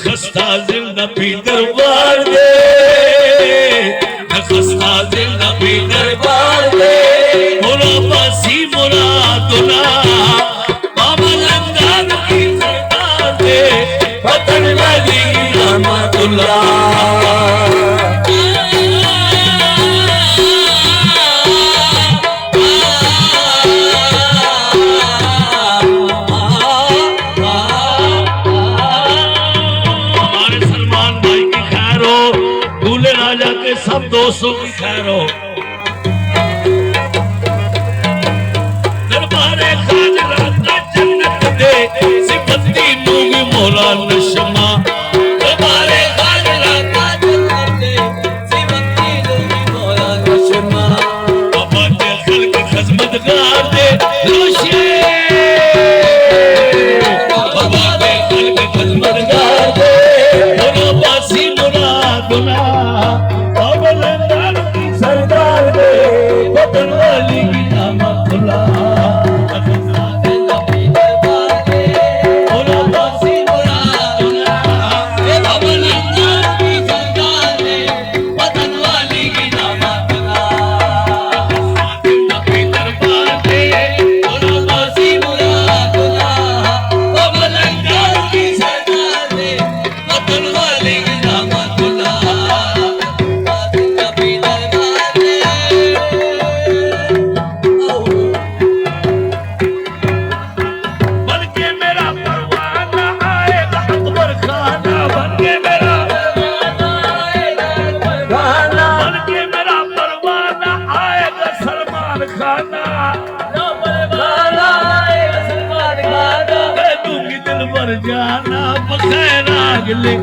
खस्ता दिल नबी दरबार दे, खस्ता दिल नबी दरबार दे, मोरा बासी मुरादुना बाबा लंदन की सरकार दे, वतन वाली रहमतुल्लाह। सब दोस्तों की खैर हो। दरबारे खाजरा का जन्नत दे सिफती नूगी मौला नशमा, दरबारे खाजरा का जन्नत दे सिफती नूगी मौला नशमा, बाबा के खल्क खिदमतगार दे रोशे, बाबा के खल्क खिदमतगार दे मोरा बासी मुरादुना सरदार दे, वतन वाली की रहमतुल्लाह। मोरा बासी मुरादुना बाबा लंदन की सरकार दे, वतन वाली की रहमतुल्लाह। नबी दरबार दे, मोरा बासी मुरादुना बाबा लंदन की सरकार दे, वतन वाली की रहमतुल्लाह। जाना बखैर आगले